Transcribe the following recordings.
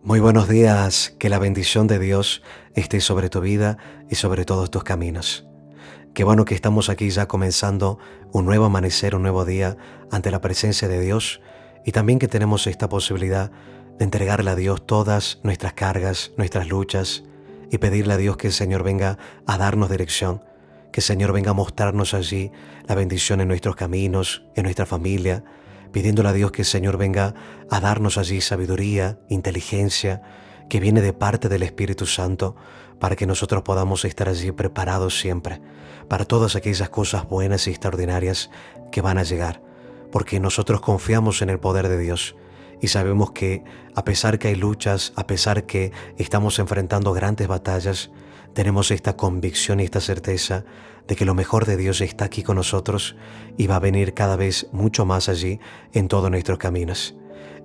Muy buenos días, que la bendición de Dios esté sobre tu vida y sobre todos tus caminos. Qué bueno que estamos aquí ya comenzando un nuevo amanecer, un nuevo día ante la presencia de Dios y también que tenemos esta posibilidad de entregarle a Dios todas nuestras cargas, nuestras luchas y pedirle a Dios que el Señor venga a darnos dirección, que el Señor venga a mostrarnos allí la bendición en nuestros caminos, en nuestra familia, pidiéndole a Dios que el Señor venga a darnos allí sabiduría, inteligencia, que viene de parte del Espíritu Santo, para que nosotros podamos estar allí preparados siempre, para todas aquellas cosas buenas y extraordinarias que van a llegar, porque nosotros confiamos en el poder de Dios y sabemos que a pesar que hay luchas, a pesar que estamos enfrentando grandes batallas, tenemos esta convicción y esta certeza de que lo mejor de Dios está aquí con nosotros y va a venir cada vez mucho más allí en todos nuestros caminos.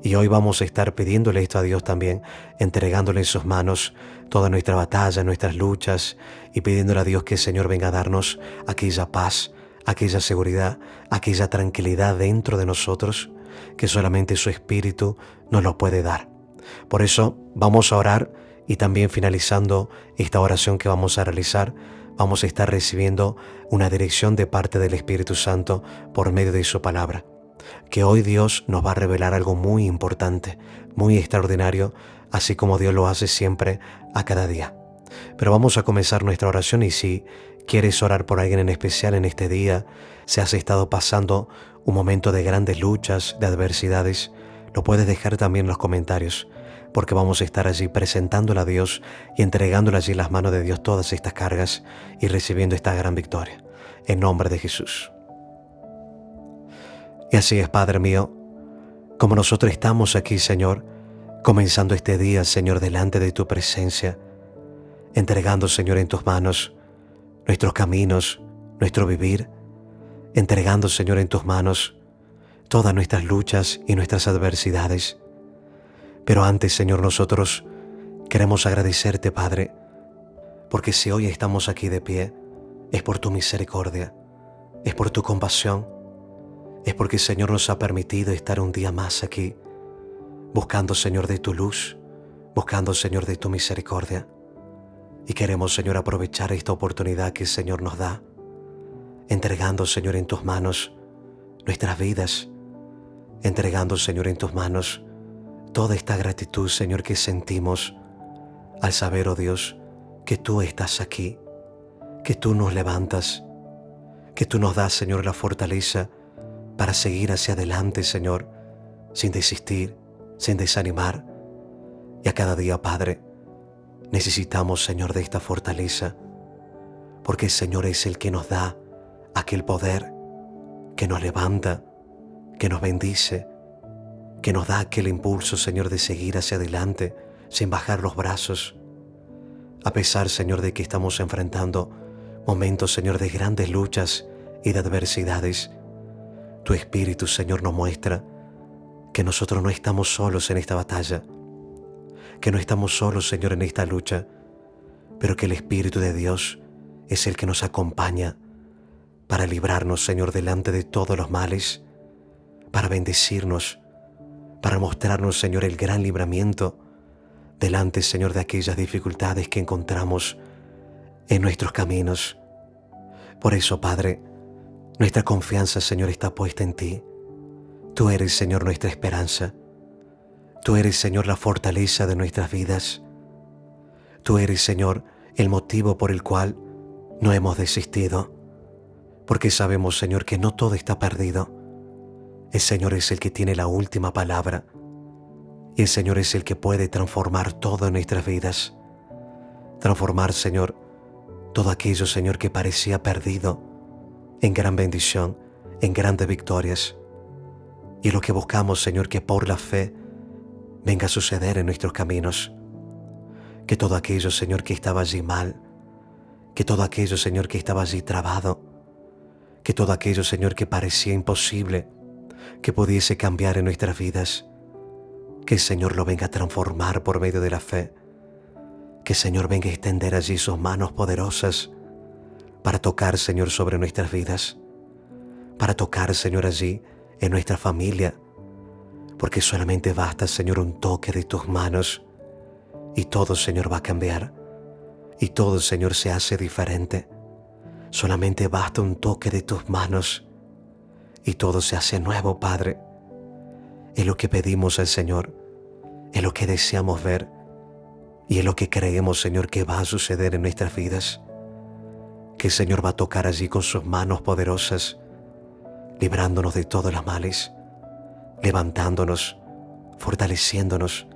Y hoy vamos a estar pidiéndole esto a Dios también, entregándole en sus manos toda nuestra batalla, nuestras luchas y pidiéndole a Dios que el Señor venga a darnos aquella paz, aquella seguridad, aquella tranquilidad dentro de nosotros que solamente su Espíritu nos lo puede dar. Por eso vamos a orar y también finalizando esta oración que vamos a realizar, vamos a estar recibiendo una dirección de parte del Espíritu Santo por medio de su palabra. Que hoy Dios nos va a revelar algo muy importante, muy extraordinario, así como Dios lo hace siempre a cada día. Pero vamos a comenzar nuestra oración y si quieres orar por alguien en especial en este día, si has estado pasando un momento de grandes luchas, de adversidades, lo puedes dejar también en los comentarios, porque vamos a estar allí presentándole a Dios y entregándole allí en las manos de Dios todas estas cargas y recibiendo esta gran victoria. En nombre de Jesús. Y así es, Padre mío, como nosotros estamos aquí, Señor, comenzando este día, Señor, delante de tu presencia, entregando, Señor, en tus manos nuestros caminos, nuestro vivir, entregando, Señor, en tus manos todas nuestras luchas y nuestras adversidades. Pero antes, Señor, nosotros queremos agradecerte, Padre, porque si hoy estamos aquí de pie, es por tu misericordia, es por tu compasión, es porque el Señor nos ha permitido estar un día más aquí, buscando, Señor, de tu luz, buscando, Señor, de tu misericordia. Y queremos, Señor, aprovechar esta oportunidad que el Señor nos da, entregando, Señor, en tus manos nuestras vidas, entregando, Señor, en tus manos toda esta gratitud, Señor, que sentimos al saber, oh Dios, que tú estás aquí, que tú nos levantas, que tú nos das, Señor, la fortaleza para seguir hacia adelante, Señor, sin desistir, sin desanimar. Y a cada día, Padre, necesitamos, Señor, de esta fortaleza, porque el Señor es el que nos da aquel poder que nos levanta, que nos bendice, que nos da aquel impulso, Señor, de seguir hacia adelante sin bajar los brazos. A pesar, Señor, de que estamos enfrentando momentos, Señor, de grandes luchas y de adversidades, tu Espíritu, Señor, nos muestra que nosotros no estamos solos en esta batalla, que no estamos solos, Señor, en esta lucha, pero que el Espíritu de Dios es el que nos acompaña para librarnos, Señor, delante de todos los males, para bendecirnos, para mostrarnos, Señor, el gran libramiento delante, Señor, de aquellas dificultades que encontramos en nuestros caminos. Por eso, Padre, nuestra confianza, Señor, está puesta en ti. Tú eres, Señor, nuestra esperanza. Tú eres, Señor, la fortaleza de nuestras vidas. Tú eres, Señor, el motivo por el cual no hemos desistido, porque sabemos, Señor, que no todo está perdido. El Señor es el que tiene la última palabra y el Señor es el que puede transformar todo en nuestras vidas. Transformar, Señor, todo aquello, Señor, que parecía perdido en gran bendición, en grandes victorias. Y lo que buscamos, Señor, que por la fe venga a suceder en nuestros caminos. Que todo aquello, Señor, que estaba allí mal, que todo aquello, Señor, que estaba allí trabado, que todo aquello, Señor, que parecía imposible, que pudiese cambiar en nuestras vidas, que el Señor lo venga a transformar por medio de la fe, que el Señor venga a extender allí sus manos poderosas para tocar, Señor, sobre nuestras vidas, para tocar, Señor, allí en nuestra familia, porque solamente basta, Señor, un toque de tus manos y todo, Señor, va a cambiar. Y todo, Señor, se hace diferente. Solamente basta un toque de tus manos y todo se hace nuevo, Padre. Es lo que pedimos al Señor, es lo que deseamos ver y es lo que creemos, Señor, que va a suceder en nuestras vidas. Que el Señor va a tocar allí con sus manos poderosas, librándonos de todos los males, levantándonos, fortaleciéndonos,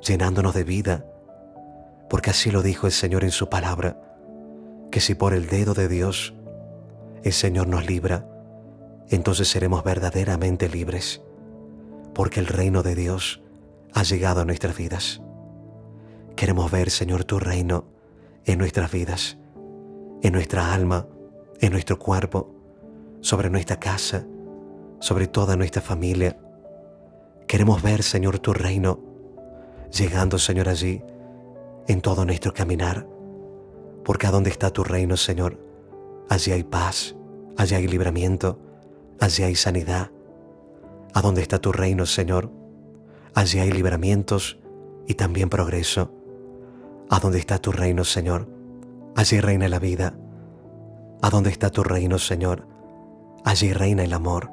llenándonos de vida, porque así lo dijo el Señor en su palabra, que si por el dedo de Dios el Señor nos libra, entonces seremos verdaderamente libres, porque el reino de Dios ha llegado a nuestras vidas. Queremos ver, Señor, tu reino en nuestras vidas, en nuestra alma, en nuestro cuerpo, sobre nuestra casa, sobre toda nuestra familia. Queremos ver, Señor, tu reino llegando, Señor, allí en todo nuestro caminar, porque a donde está tu reino, Señor, allí hay paz, allí hay libramiento, allí hay sanidad. A donde está tu reino, Señor, allí hay libramientos y también progreso. A donde está tu reino, Señor, allí reina la vida. A donde está tu reino, Señor, allí reina el amor.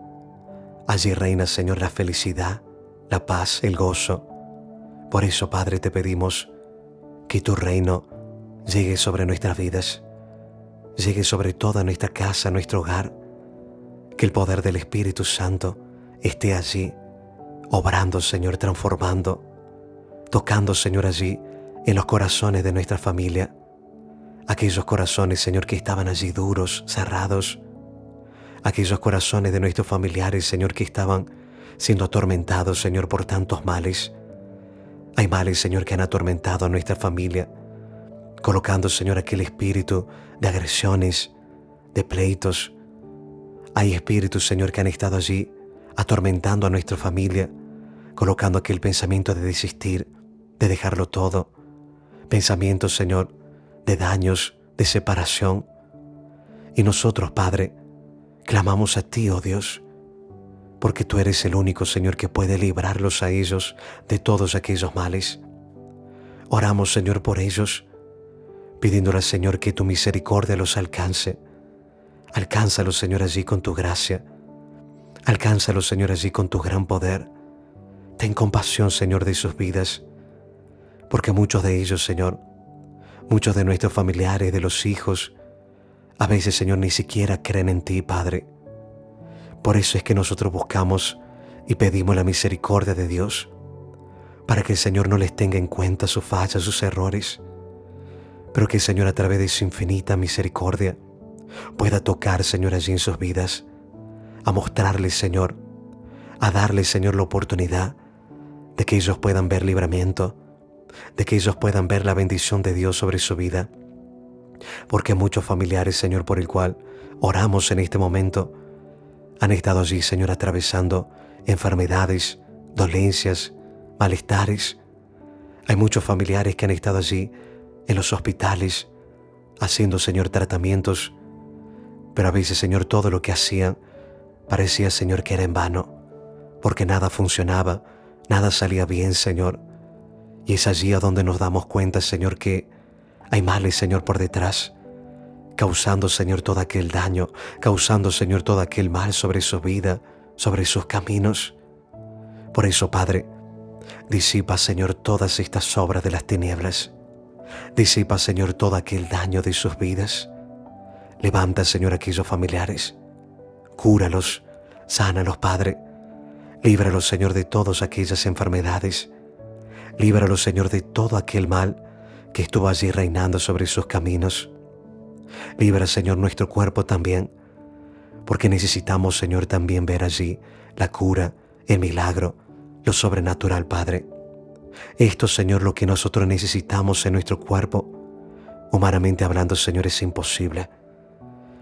Allí reina, Señor, la felicidad, la paz, el gozo. Por eso, Padre, te pedimos que tu reino llegue sobre nuestras vidas, llegue sobre toda nuestra casa, nuestro hogar, que el poder del Espíritu Santo esté allí, obrando, Señor, transformando, tocando, Señor, allí en los corazones de nuestra familia, aquellos corazones, Señor, que estaban allí duros, cerrados, aquellos corazones de nuestros familiares, Señor, que estaban siendo atormentados, Señor, por tantos males. Hay males, Señor, que han atormentado a nuestra familia, colocando, Señor, aquel espíritu de agresiones, de pleitos. Hay espíritus, Señor, que han estado allí atormentando a nuestra familia, colocando aquel pensamiento de desistir, de dejarlo todo. Pensamientos, Señor, de daños, de separación. Y nosotros, Padre, clamamos a ti, oh Dios, porque tú eres el único, Señor, que puede librarlos a ellos de todos aquellos males. Oramos, Señor, por ellos, pidiéndole al Señor que tu misericordia los alcance. Alcánzalos, Señor, allí con tu gracia. Alcánzalos, Señor, allí con tu gran poder. Ten compasión, Señor, de sus vidas, porque muchos de ellos, Señor, muchos de nuestros familiares, de los hijos, a veces, Señor, ni siquiera creen en ti, Padre. Por eso es que nosotros buscamos y pedimos la misericordia de Dios, para que el Señor no les tenga en cuenta sus fallas, sus errores, pero que el Señor, a través de su infinita misericordia, pueda tocar, Señor, allí en sus vidas, a mostrarles, Señor, a darles, Señor, la oportunidad de que ellos puedan ver libramiento, de que ellos puedan ver la bendición de Dios sobre su vida. Porque muchos familiares, Señor, por el cual oramos en este momento, han estado allí, Señor, atravesando enfermedades, dolencias, malestares. Hay muchos familiares que han estado allí en los hospitales, haciendo, Señor, tratamientos, pero a veces, Señor, todo lo que hacían parecía, Señor, que era en vano, porque nada funcionaba, nada salía bien, Señor. Y es allí a donde nos damos cuenta, Señor, que hay males, Señor, por detrás, causando, Señor, todo aquel daño, causando, Señor, todo aquel mal sobre su vida, sobre sus caminos. Por eso, Padre, disipa, Señor, todas estas obras de las tinieblas. Disipa, Señor, todo aquel daño de sus vidas. Levanta, Señor, a aquellos familiares. Cúralos, sánalos, Padre. Líbralos, Señor, de todas aquellas enfermedades. Líbralos, Señor, de todo aquel mal que estuvo allí reinando sobre sus caminos. Libra, Señor, nuestro cuerpo también, porque necesitamos, Señor, también ver allí la cura, el milagro, lo sobrenatural, Padre. Esto, Señor, lo que nosotros necesitamos en nuestro cuerpo. Humanamente hablando, Señor, es imposible.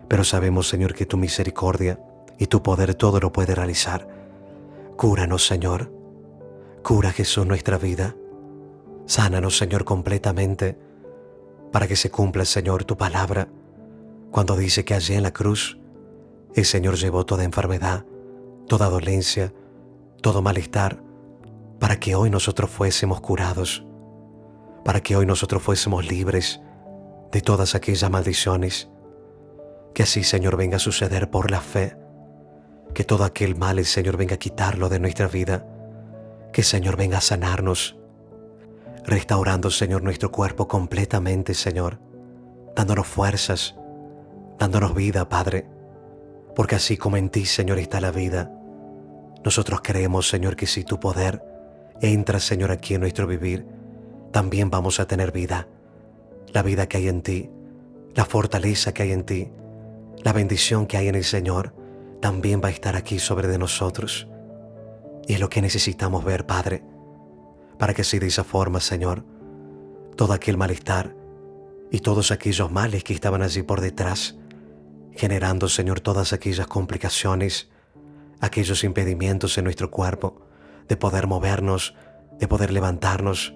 Pero sabemos, Señor, que tu misericordia y tu poder todo lo puede realizar. Cúranos, Señor. Cura, Jesús, nuestra vida. Sánanos, Señor, completamente, para que se cumpla, Señor, tu palabra, cuando dice que allí en la cruz el Señor llevó toda enfermedad, toda dolencia, todo malestar, para que hoy nosotros fuésemos curados, para que hoy nosotros fuésemos libres de todas aquellas maldiciones. Que así, Señor, venga a suceder por la fe. Que todo aquel mal, el Señor, venga a quitarlo de nuestra vida. Que el Señor venga a sanarnos, restaurando, Señor, nuestro cuerpo completamente, Señor, dándonos fuerzas, dándonos vida, Padre, porque así como en ti, Señor, está la vida, nosotros creemos, Señor, que si tu poder entra, Señor, aquí en nuestro vivir, también vamos a tener vida, la vida que hay en ti, la fortaleza que hay en ti, la bendición que hay en el Señor, también va a estar aquí sobre de nosotros. Y es lo que necesitamos ver, Padre, para que así de esa forma, Señor, todo aquel malestar y todos aquellos males que estaban allí por detrás, generando, Señor, todas aquellas complicaciones, aquellos impedimentos en nuestro cuerpo, de poder movernos, de poder levantarnos,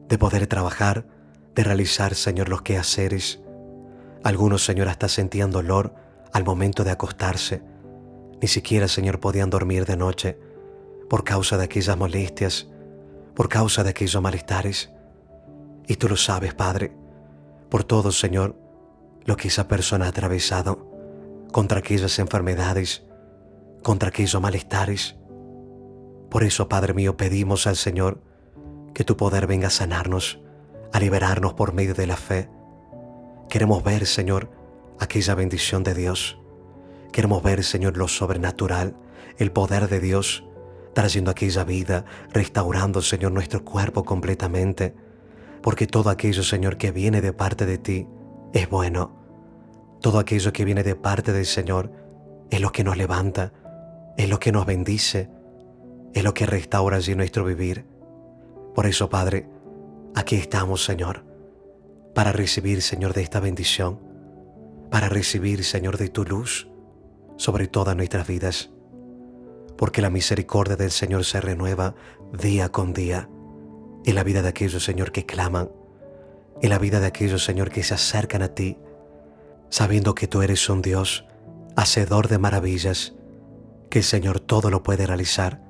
de poder trabajar, de realizar, Señor, los quehaceres. Algunos, Señor, hasta sentían dolor al momento de acostarse. Ni siquiera, Señor, podían dormir de noche por causa de aquellas molestias, por causa de aquellos malestares. Y tú lo sabes, Padre, por todo, Señor, lo que esa persona ha atravesado, contra aquellas enfermedades, contra aquellos malestares. Por eso, Padre mío, pedimos al Señor que tu poder venga a sanarnos, a liberarnos por medio de la fe. Queremos ver, Señor, aquella bendición de Dios. Queremos ver, Señor, lo sobrenatural, el poder de Dios, trayendo aquella vida, restaurando, Señor, nuestro cuerpo completamente. Porque todo aquello, Señor, que viene de parte de ti es bueno. Todo aquello que viene de parte del Señor es lo que nos levanta, es lo que nos bendice, es lo que restaura allí nuestro vivir. Por eso, Padre, aquí estamos, Señor, para recibir, Señor, de esta bendición, para recibir, Señor, de tu luz sobre todas nuestras vidas. Porque la misericordia del Señor se renueva día con día en la vida de aquellos, Señor, que claman, en la vida de aquellos, Señor, que se acercan a ti, sabiendo que tú eres un Dios hacedor de maravillas, que el Señor todo lo puede realizar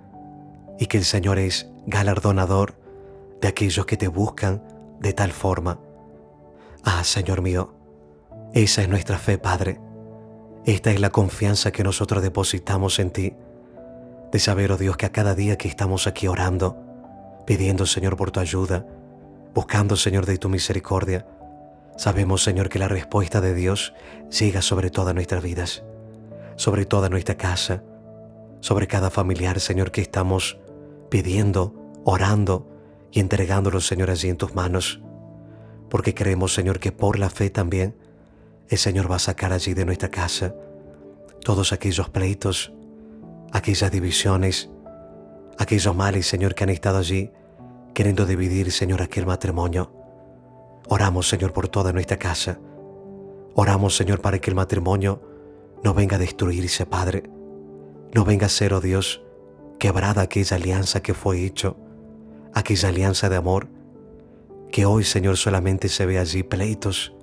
y que el Señor es galardonador de aquellos que te buscan de tal forma. Ah, Señor mío, esa es nuestra fe, Padre. Esta es la confianza que nosotros depositamos en ti, de saber, oh Dios, que a cada día que estamos aquí orando, pidiendo, Señor, por tu ayuda, buscando, Señor, de tu misericordia, sabemos, Señor, que la respuesta de Dios llega sobre todas nuestras vidas, sobre toda nuestra casa, sobre cada familiar, Señor, que estamos pidiendo, orando y entregándolo, Señor, allí en tus manos, porque creemos, Señor, que por la fe también el Señor va a sacar allí de nuestra casa todos aquellos pleitos, aquellas divisiones, aquellos males, Señor, que han estado allí queriendo dividir, Señor, aquel matrimonio. Oramos, Señor, por toda nuestra casa. Oramos, Señor, para que el matrimonio no venga a destruirse, Padre. No venga a ser, oh Dios, quebrada aquella alianza que fue hecho, aquella alianza de amor, que hoy, Señor, solamente se ve allí pleitos,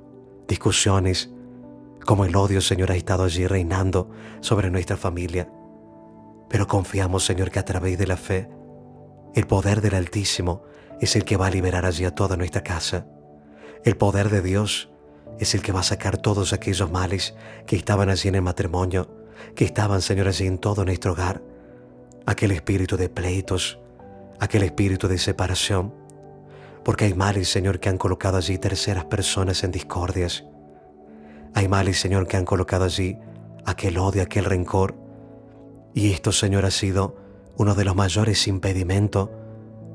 discusiones, como el odio, Señor, ha estado allí reinando sobre nuestra familia. Pero confiamos, Señor, que a través de la fe, el poder del Altísimo es el que va a liberar allí a toda nuestra casa. El poder de Dios es el que va a sacar todos aquellos males que estaban allí en el matrimonio, que estaban, Señor, allí en todo nuestro hogar. Aquel espíritu de pleitos, aquel espíritu de separación. Porque hay males, Señor, que han colocado allí terceras personas en discordias. Hay males, Señor, que han colocado allí aquel odio, aquel rencor. Y esto, Señor, ha sido uno de los mayores impedimentos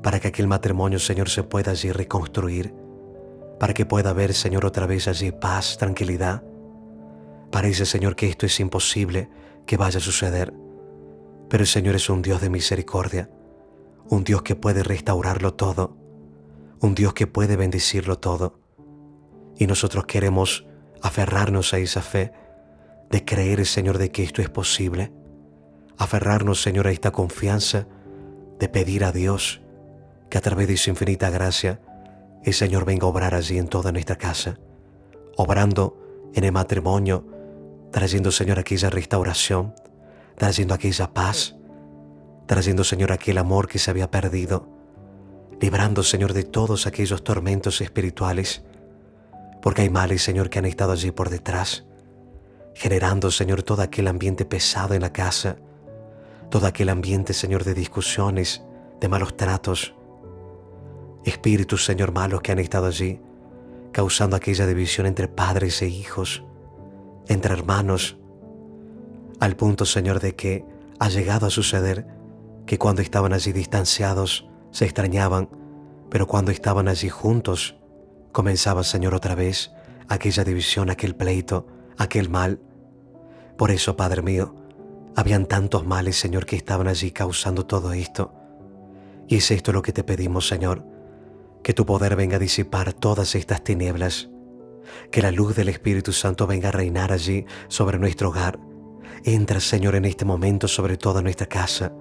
para que aquel matrimonio, Señor, se pueda allí reconstruir, para que pueda haber, Señor, otra vez allí paz, tranquilidad. Parece, Señor, que esto es imposible que vaya a suceder, pero el Señor es un Dios de misericordia, un Dios que puede restaurarlo todo, un Dios que puede bendecirlo todo. Y nosotros queremos aferrarnos a esa fe de creer, Señor, de que esto es posible. Aferrarnos, Señor, a esta confianza de pedir a Dios que a través de su infinita gracia el Señor venga a obrar allí en toda nuestra casa, obrando en el matrimonio, trayendo, Señor, aquella restauración, trayendo aquella paz, trayendo, Señor, aquel amor que se había perdido, librando, Señor, de todos aquellos tormentos espirituales, porque hay males, Señor, que han estado allí por detrás, generando, Señor, todo aquel ambiente pesado en la casa, todo aquel ambiente, Señor, de discusiones, de malos tratos, espíritus, Señor, malos que han estado allí, causando aquella división entre padres e hijos, entre hermanos, al punto, Señor, de que ha llegado a suceder que cuando estaban allí distanciados se extrañaban, pero cuando estaban allí juntos comenzaba, Señor, otra vez aquella división, aquel pleito, aquel mal. Por eso, Padre mío, habían tantos males, Señor, que estaban allí causando todo esto. Y es esto lo que te pedimos, Señor, que tu poder venga a disipar todas estas tinieblas, que la luz del Espíritu Santo venga a reinar allí sobre nuestro hogar. Entra, Señor, en este momento sobre toda nuestra casa.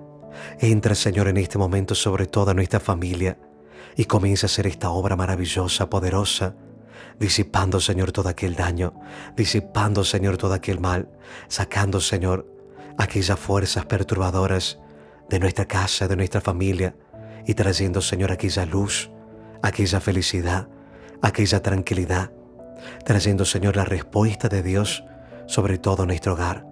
Entra, Señor, en este momento sobre toda nuestra familia y comienza a hacer esta obra maravillosa, poderosa, disipando, Señor, todo aquel daño, disipando, Señor, todo aquel mal, sacando, Señor, aquellas fuerzas perturbadoras de nuestra casa, de nuestra familia, y trayendo, Señor, aquella luz, aquella felicidad, aquella tranquilidad, trayendo, Señor, la respuesta de Dios sobre todo nuestro hogar,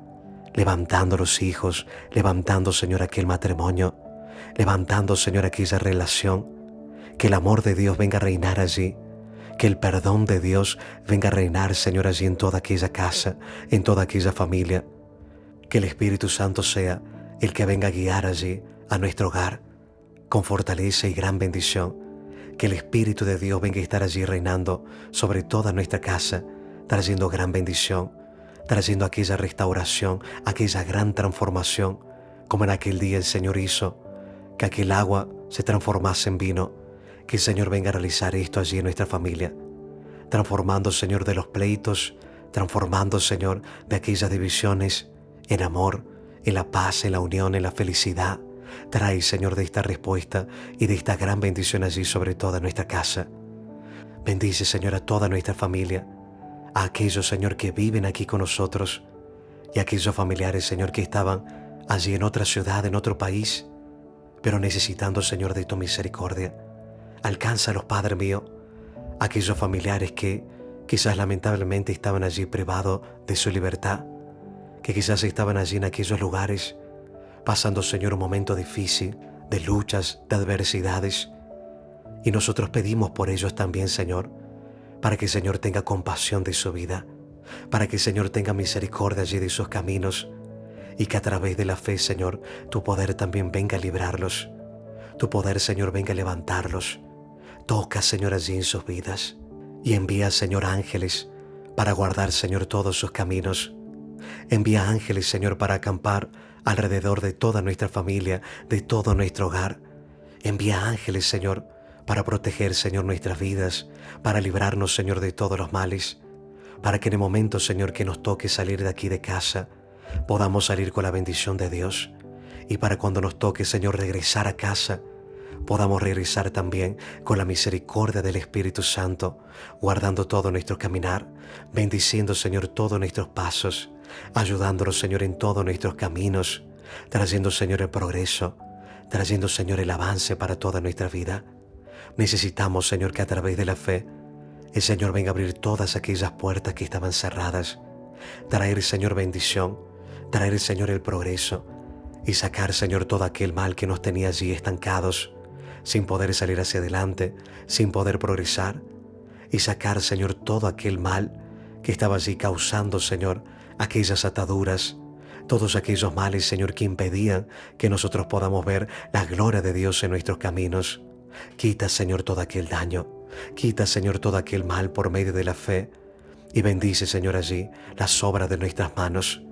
levantando los hijos, levantando, Señor, aquel matrimonio, levantando, Señor, aquella relación, que el amor de Dios venga a reinar allí, que el perdón de Dios venga a reinar, Señor, allí en toda aquella casa, en toda aquella familia, que el Espíritu Santo sea el que venga a guiar allí a nuestro hogar, con fortaleza y gran bendición, que el Espíritu de Dios venga a estar allí reinando sobre toda nuestra casa, trayendo gran bendición, trayendo aquella restauración, aquella gran transformación, como en aquel día el Señor hizo, que aquel agua se transformase en vino, que el Señor venga a realizar esto allí en nuestra familia, transformando, Señor, de los pleitos, transformando, Señor, de aquellas divisiones en amor, en la paz, en la unión, en la felicidad. Trae, Señor, de esta respuesta y de esta gran bendición allí sobre toda nuestra casa. Bendice, Señor, a toda nuestra familia, a aquellos, Señor, que viven aquí con nosotros y a aquellos familiares, Señor, que estaban allí en otra ciudad, en otro país, pero necesitando, Señor, de tu misericordia. Alcánzalos, Padre mío, a aquellos familiares que quizás lamentablemente estaban allí privados de su libertad, que quizás estaban allí en aquellos lugares, pasando, Señor, un momento difícil, de luchas, de adversidades. Y nosotros pedimos por ellos también, Señor, para que el Señor tenga compasión de su vida, para que el Señor tenga misericordia allí de sus caminos, y que a través de la fe, Señor, tu poder también venga a librarlos. Tu poder, Señor, venga a levantarlos. Toca, Señor, allí en sus vidas, y envía, Señor, ángeles para guardar, Señor, todos sus caminos. Envía ángeles, Señor, para acampar alrededor de toda nuestra familia, de todo nuestro hogar. Envía ángeles, Señor, para proteger, Señor, nuestras vidas, para librarnos, Señor, de todos los males, para que en el momento, Señor, que nos toque salir de aquí de casa, podamos salir con la bendición de Dios, y para cuando nos toque, Señor, regresar a casa, podamos regresar también con la misericordia del Espíritu Santo, guardando todo nuestro caminar, bendiciendo, Señor, todos nuestros pasos, ayudándonos, Señor, en todos nuestros caminos, trayendo, Señor, el progreso, trayendo, Señor, el avance para toda nuestra vida. Necesitamos, Señor, que a través de la fe el Señor venga a abrir todas aquellas puertas que estaban cerradas, traer, Señor, bendición, traer, Señor, el progreso y sacar, Señor, todo aquel mal que nos tenía allí estancados, sin poder salir hacia adelante, sin poder progresar, y sacar, Señor, todo aquel mal que estaba allí causando, Señor, aquellas ataduras, todos aquellos males, Señor, que impedían que nosotros podamos ver la gloria de Dios en nuestros caminos. Quita, Señor, todo aquel daño, quita, Señor, todo aquel mal por medio de la fe, y bendice, Señor, allí las obras de nuestras manos,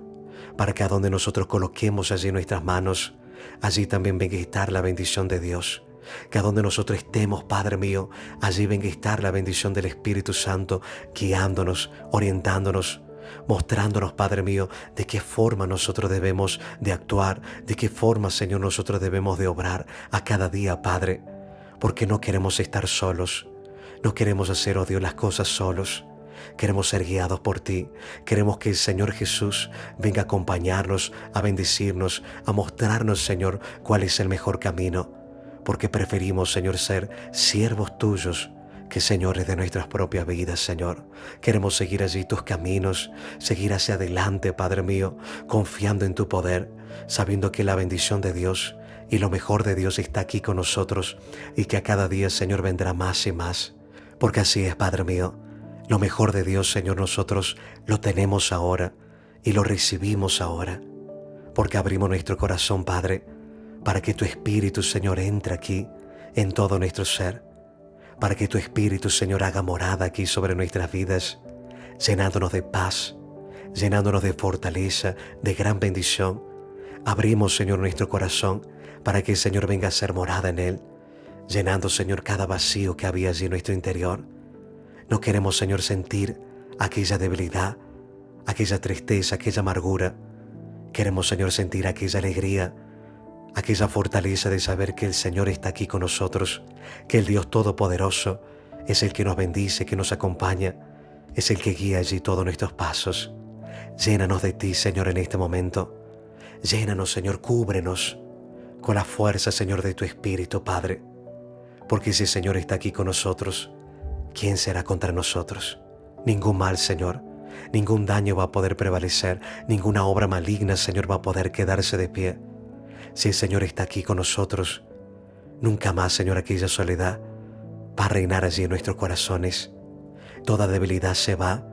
para que a donde nosotros coloquemos allí nuestras manos, allí también venga a estar la bendición de Dios. Que a donde nosotros estemos, Padre mío, allí venga a estar la bendición del Espíritu Santo, guiándonos, orientándonos, mostrándonos, Padre mío, de qué forma nosotros debemos de actuar, de qué forma, Señor, nosotros debemos de obrar a cada día, Padre, porque no queremos estar solos, no queremos hacer, oh Dios, las cosas solos. Queremos ser guiados por ti. Queremos que el Señor Jesús venga a acompañarnos, a bendecirnos, a mostrarnos, Señor, cuál es el mejor camino. porque preferimos, Señor, ser siervos tuyos que señores de nuestras propias vidas, Señor. Queremos seguir allí tus caminos, seguir hacia adelante, Padre mío, confiando en tu poder, sabiendo que la bendición de Dios y lo mejor de Dios está aquí con nosotros y que a cada día, Señor, vendrá más y más. Porque así es, Padre mío. Lo mejor de Dios, Señor, nosotros lo tenemos ahora y lo recibimos ahora. Porque abrimos nuestro corazón, Padre, para que tu Espíritu, Señor, entre aquí en todo nuestro ser. Para que tu Espíritu, Señor, haga morada aquí sobre nuestras vidas, llenándonos de paz, llenándonos de fortaleza, de gran bendición. Abrimos, Señor, nuestro corazón para que el Señor venga a ser morada en él, llenando, Señor, cada vacío que había allí en nuestro interior. No queremos, Señor, sentir aquella debilidad, aquella tristeza, aquella amargura. Queremos, Señor, sentir aquella alegría, aquella fortaleza de saber que el Señor está aquí con nosotros, que el Dios Todopoderoso es el que nos bendice, que nos acompaña, es el que guía allí todos nuestros pasos. Llénanos de ti, Señor, en este momento. Llénanos, Señor, cúbrenos con la fuerza, Señor, de tu Espíritu, Padre. Porque si el Señor está aquí con nosotros, ¿quién será contra nosotros? Ningún mal, Señor, ningún daño va a poder prevalecer, ninguna obra maligna, Señor, va a poder quedarse de pie. Si el Señor está aquí con nosotros, nunca más, Señor, aquella soledad va a reinar allí en nuestros corazones. Toda debilidad se va,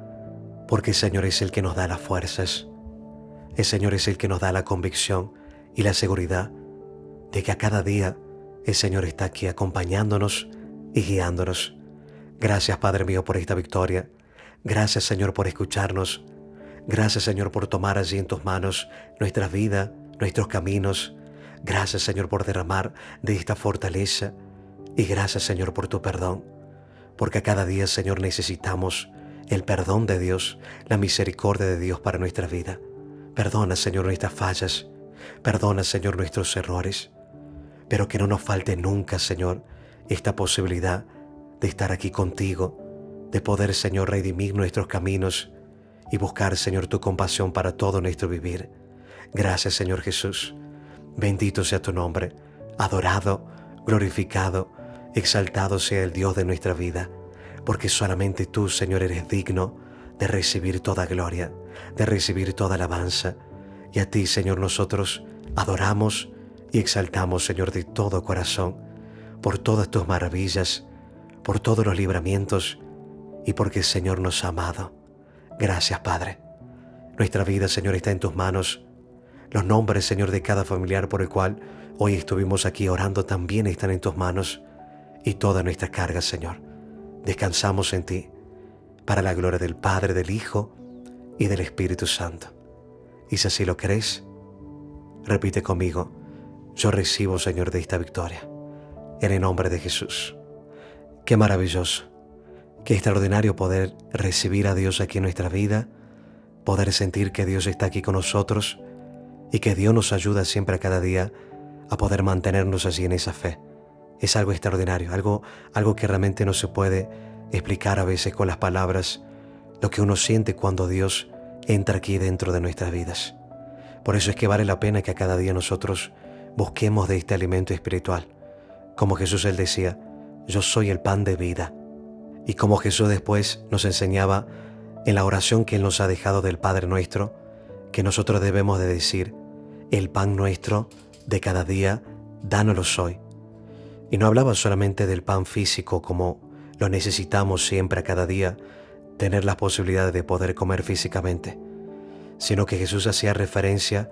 porque el Señor es el que nos da las fuerzas. El Señor es el que nos da la convicción y la seguridad de que a cada día el Señor está aquí acompañándonos y guiándonos. Gracias, Padre mío, por esta victoria. Gracias, Señor, por escucharnos. Gracias, Señor, por tomar allí en tus manos nuestra vida, nuestros caminos. Gracias, Señor, por derramar de esta fortaleza. Y gracias, Señor, por tu perdón. Porque a cada día, Señor, necesitamos el perdón de Dios, la misericordia de Dios para nuestra vida. Perdona, Señor, nuestras fallas. Perdona, Señor, nuestros errores. Pero que no nos falte nunca, Señor, esta posibilidad de estar aquí contigo, de poder, Señor, redimir nuestros caminos y buscar, Señor, tu compasión para todo nuestro vivir. Gracias, Señor Jesús. Bendito sea tu nombre, adorado, glorificado, exaltado sea el Dios de nuestra vida, porque solamente tú, Señor, eres digno de recibir toda gloria, de recibir toda alabanza. Y a ti, Señor, nosotros adoramos y exaltamos, Señor, de todo corazón, por todas tus maravillas, por todos los libramientos y porque el Señor nos ha amado. Gracias, Padre. Nuestra vida, Señor, está en tus manos. Los nombres, Señor, de cada familiar por el cual hoy estuvimos aquí orando también están en tus manos. Y toda nuestra carga, Señor, descansamos en ti, para la gloria del Padre, del Hijo y del Espíritu Santo. Y si así lo crees, repite conmigo: yo recibo, Señor, de esta victoria, en el nombre de Jesús. Qué maravilloso, qué extraordinario poder recibir a Dios aquí en nuestra vida, poder sentir que Dios está aquí con nosotros y que Dios nos ayuda siempre a cada día a poder mantenernos allí en esa fe. Es algo extraordinario, algo que realmente no se puede explicar a veces con las palabras, lo que uno siente cuando Dios entra aquí dentro de nuestras vidas. Por eso es que vale la pena que a cada día nosotros busquemos de este alimento espiritual. Como Jesús, Él decía: yo soy el pan de vida. Y como Jesús después nos enseñaba en la oración que Él nos ha dejado del Padre Nuestro, que nosotros debemos de decir: el pan nuestro de cada día, dánoslo hoy. Y no hablaba solamente del pan físico como lo necesitamos siempre a cada día, tener las posibilidades de poder comer físicamente, sino que Jesús hacía referencia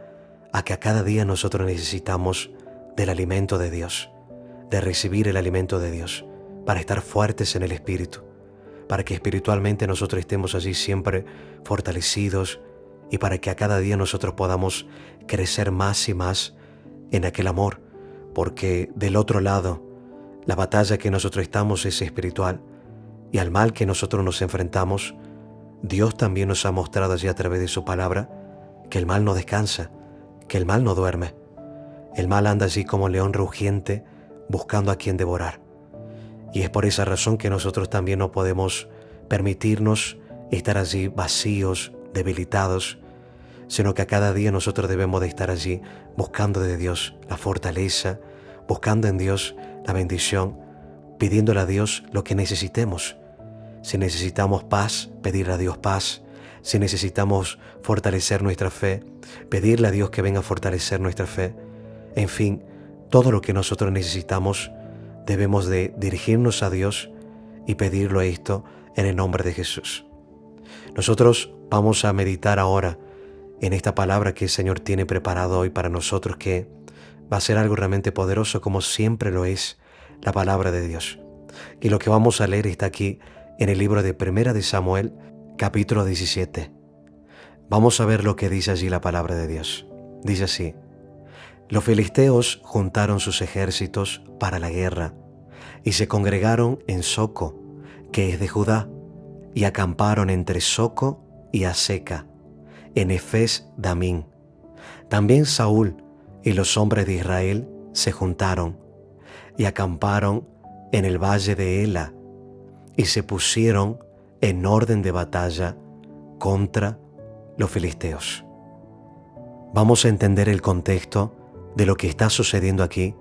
a que a cada día nosotros necesitamos del alimento de Dios, de recibir el alimento de Dios, para estar fuertes en el Espíritu, para que espiritualmente nosotros estemos allí siempre fortalecidos y para que a cada día nosotros podamos crecer más y más en aquel amor, porque del otro lado, la batalla que nosotros estamos es espiritual, y al mal que nosotros nos enfrentamos, Dios también nos ha mostrado allí a través de su palabra que el mal no descansa, que el mal no duerme. El mal anda allí como león rugiente buscando a quien devorar. Y es por esa razón que nosotros también no podemos permitirnos estar allí vacíos, debilitados, sino que a cada día nosotros debemos de estar allí buscando de Dios la fortaleza, buscando en Dios la bendición, pidiéndole a Dios lo que necesitemos. Si necesitamos paz, pedirle a Dios paz. Si necesitamos fortalecer nuestra fe, pedirle a Dios que venga a fortalecer nuestra fe. En fin, todo lo que nosotros necesitamos, debemos de dirigirnos a Dios y pedirlo esto en el nombre de Jesús. Nosotros vamos a meditar ahora en esta palabra que el Señor tiene preparado hoy para nosotros, que va a ser algo realmente poderoso, como siempre lo es la palabra de Dios. Y lo que vamos a leer está aquí en el libro de Primera de Samuel, capítulo 17. Vamos a ver lo que dice allí la palabra de Dios. Dice así: los filisteos juntaron sus ejércitos para la guerra y se congregaron en Soco, que es de Judá, y acamparon entre Soco y Aseca, en Efes Damín. También Saúl y los hombres de Israel se juntaron y acamparon en el valle de Ela y se pusieron en orden de batalla contra los filisteos. Vamos a entender el contexto de lo que está sucediendo aquí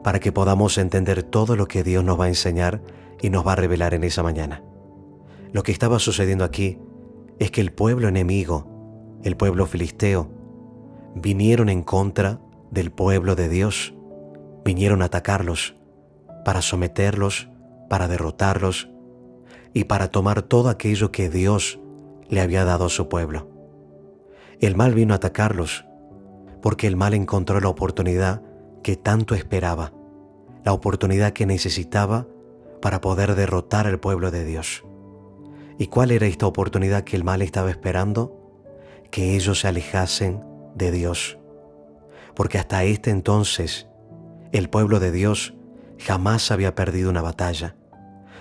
para que podamos entender todo lo que Dios nos va a enseñar y nos va a revelar en esa mañana. Lo que estaba sucediendo aquí es que el pueblo enemigo, el pueblo filisteo, vinieron en contra del pueblo de Dios. Vinieron a atacarlos, para someterlos, para derrotarlos y para tomar todo aquello que Dios le había dado a su pueblo. El mal vino a atacarlos porque el mal encontró la oportunidad que tanto esperaba, la oportunidad que necesitaba para poder derrotar al pueblo de Dios. ¿Y cuál era esta oportunidad que el mal estaba esperando? Que ellos se alejasen de Dios. Porque hasta este entonces, el pueblo de Dios jamás había perdido una batalla,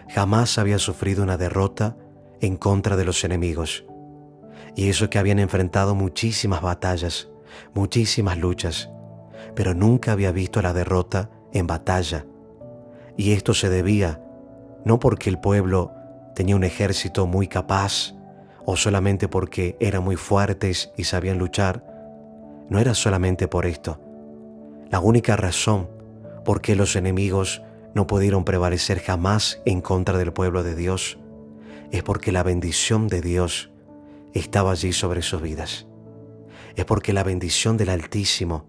jamás había sufrido una derrota en contra de los enemigos. Y eso que habían enfrentado muchísimas batallas, muchísimas luchas, pero nunca había visto la derrota en batalla. Y esto se debía no porque el pueblo tenía un ejército muy capaz o solamente porque eran muy fuertes y sabían luchar. No era solamente por esto. La única razón por qué los enemigos no pudieron prevalecer jamás en contra del pueblo de Dios es porque la bendición de Dios estaba allí sobre sus vidas. Es porque la bendición del Altísimo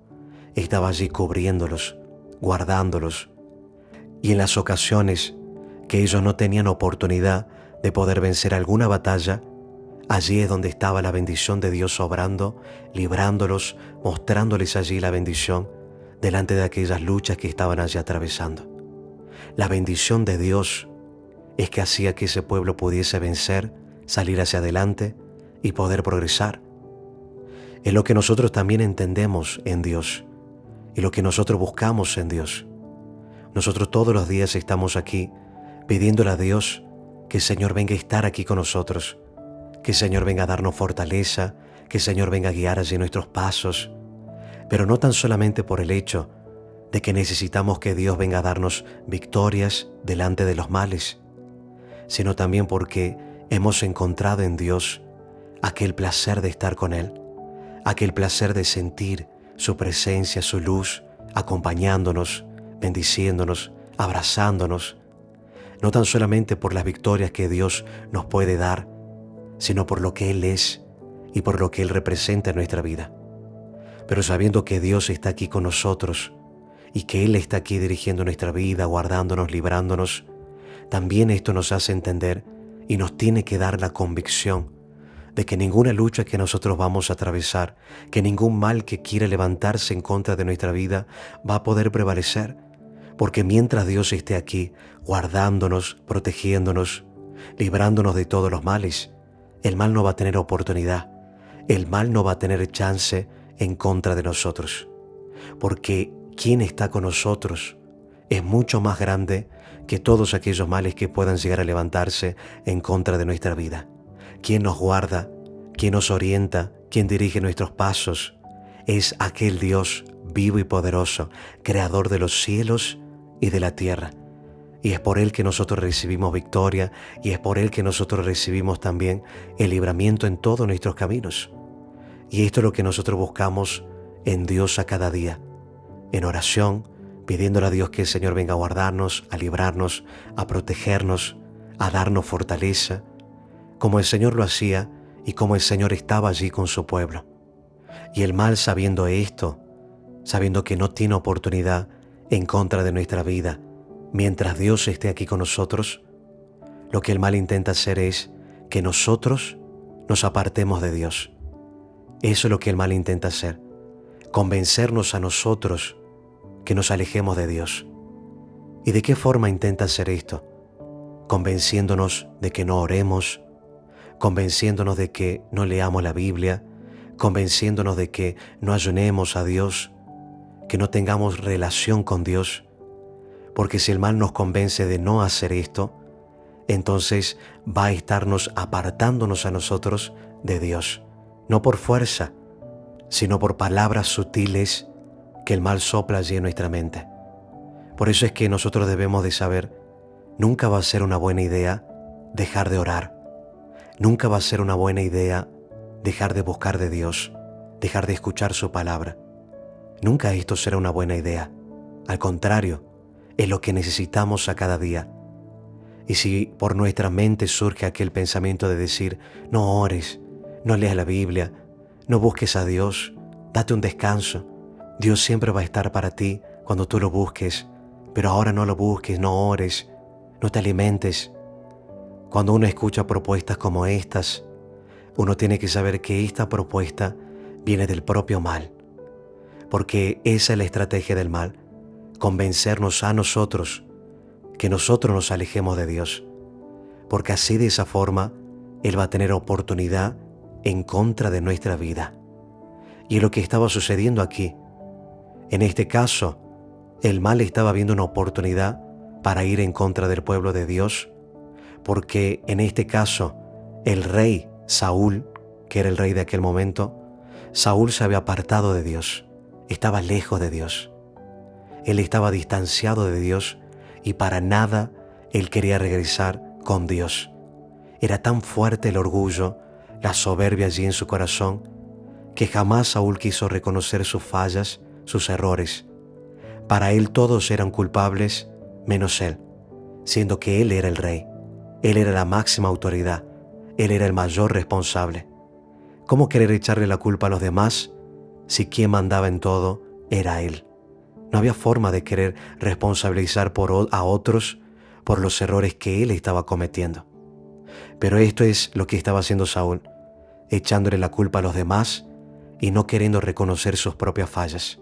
estaba allí cubriéndolos, guardándolos. Y en las ocasiones que ellos no tenían oportunidad de poder vencer alguna batalla, allí es donde estaba la bendición de Dios obrando, librándolos, mostrándoles allí la bendición delante de aquellas luchas que estaban allí atravesando. La bendición de Dios es que hacía que ese pueblo pudiese vencer, salir hacia adelante y poder progresar. Es lo que nosotros también entendemos en Dios y lo que nosotros buscamos en Dios. Nosotros todos los días estamos aquí pidiéndole a Dios que el Señor venga a estar aquí con nosotros, que el Señor venga a darnos fortaleza, que el Señor venga a guiar allí nuestros pasos, pero no tan solamente por el hecho de que necesitamos que Dios venga a darnos victorias delante de los males, sino también porque hemos encontrado en Dios aquel placer de estar con Él, aquel placer de sentir su presencia, su luz, acompañándonos, bendiciéndonos, abrazándonos, no tan solamente por las victorias que Dios nos puede dar, sino por lo que Él es y por lo que Él representa en nuestra vida. Pero sabiendo que Dios está aquí con nosotros y que Él está aquí dirigiendo nuestra vida, guardándonos, librándonos, también esto nos hace entender y nos tiene que dar la convicción de que ninguna lucha que nosotros vamos a atravesar, que ningún mal que quiera levantarse en contra de nuestra vida va a poder prevalecer, porque mientras Dios esté aquí, guardándonos, protegiéndonos, librándonos de todos los males, el mal no va a tener oportunidad, el mal no va a tener chance en contra de nosotros, porque quien está con nosotros es mucho más grande que todos aquellos males que puedan llegar a levantarse en contra de nuestra vida. Quien nos guarda, quien nos orienta, quien dirige nuestros pasos, es aquel Dios vivo y poderoso, creador de los cielos y de la tierra. Y es por Él que nosotros recibimos victoria y es por Él que nosotros recibimos también el libramiento en todos nuestros caminos. Y esto es lo que nosotros buscamos en Dios a cada día, en oración, pidiéndole a Dios que el Señor venga a guardarnos, a librarnos, a protegernos, a darnos fortaleza, como el Señor lo hacía y como el Señor estaba allí con su pueblo. Y el mal, sabiendo esto, sabiendo que no tiene oportunidad en contra de nuestra vida, mientras Dios esté aquí con nosotros, lo que el mal intenta hacer es que nosotros nos apartemos de Dios. Eso es lo que el mal intenta hacer, convencernos a nosotros que nos alejemos de Dios. ¿Y de qué forma intenta hacer esto? Convenciéndonos de que no oremos, convenciéndonos de que no leamos la Biblia, convenciéndonos de que no ayunemos a Dios, que no tengamos relación con Dios. Porque si el mal nos convence de no hacer esto, entonces va a estarnos apartándonos a nosotros de Dios, no por fuerza, sino por palabras sutiles que el mal sopla allí en nuestra mente. Por eso es que nosotros debemos de saber, nunca va a ser una buena idea dejar de orar, nunca va a ser una buena idea dejar de buscar de Dios, dejar de escuchar su palabra. Nunca esto será una buena idea. Al contrario, es lo que necesitamos a cada día. Y si por nuestra mente surge aquel pensamiento de decir, no ores, no leas la Biblia, no busques a Dios, date un descanso, Dios siempre va a estar para ti cuando tú lo busques, pero ahora no lo busques, no ores, no te alimentes. Cuando uno escucha propuestas como estas, uno tiene que saber que esta propuesta viene del propio mal, porque esa es la estrategia del mal, convencernos a nosotros que nosotros nos alejemos de Dios, porque así de esa forma Él va a tener oportunidad en contra de nuestra vida. Y es lo que estaba sucediendo aquí. En este caso, el mal estaba viendo una oportunidad para ir en contra del pueblo de Dios, porque en este caso, el rey Saúl, que era el rey de aquel momento, Saúl se había apartado de Dios, estaba lejos de Dios. Él estaba distanciado de Dios y para nada él quería regresar con Dios. Era tan fuerte el orgullo, la soberbia allí en su corazón, que jamás Saúl quiso reconocer sus fallas, sus errores. Para él todos eran culpables, menos él, siendo que él era el rey. Él era la máxima autoridad, él era el mayor responsable. ¿Cómo querer echarle la culpa a los demás si quien mandaba en todo era él? No había forma de querer responsabilizar a otros por los errores que él estaba cometiendo. Pero esto es lo que estaba haciendo Saúl, echándole la culpa a los demás y no queriendo reconocer sus propias fallas.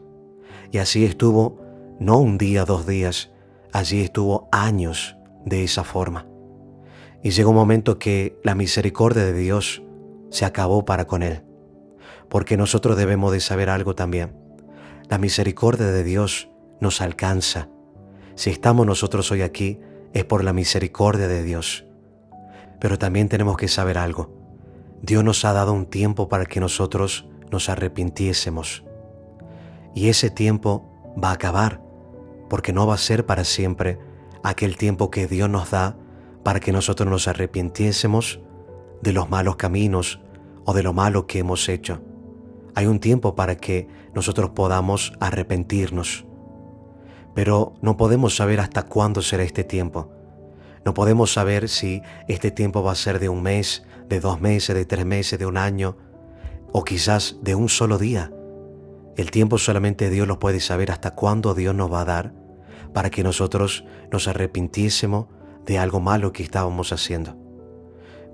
Y así estuvo, no un día, 2 días, allí estuvo años de esa forma. Y llegó un momento que la misericordia de Dios se acabó para con él. Porque nosotros debemos de saber algo también. La misericordia de Dios nos alcanza. Si estamos nosotros hoy aquí, es por la misericordia de Dios. Pero también tenemos que saber algo. Dios nos ha dado un tiempo para que nosotros nos arrepintiésemos. Y ese tiempo va a acabar, porque no va a ser para siempre aquel tiempo que Dios nos da para que nosotros nos arrepintiésemos de los malos caminos o de lo malo que hemos hecho. Hay un tiempo para que nosotros podamos arrepentirnos. Pero no podemos saber hasta cuándo será este tiempo. No podemos saber si este tiempo va a ser de 1 mes, de 2 meses, de 3 meses, de 1 año, o quizás de un solo día. El tiempo solamente Dios lo puede saber hasta cuándo Dios nos va a dar para que nosotros nos arrepintiésemos de algo malo que estábamos haciendo.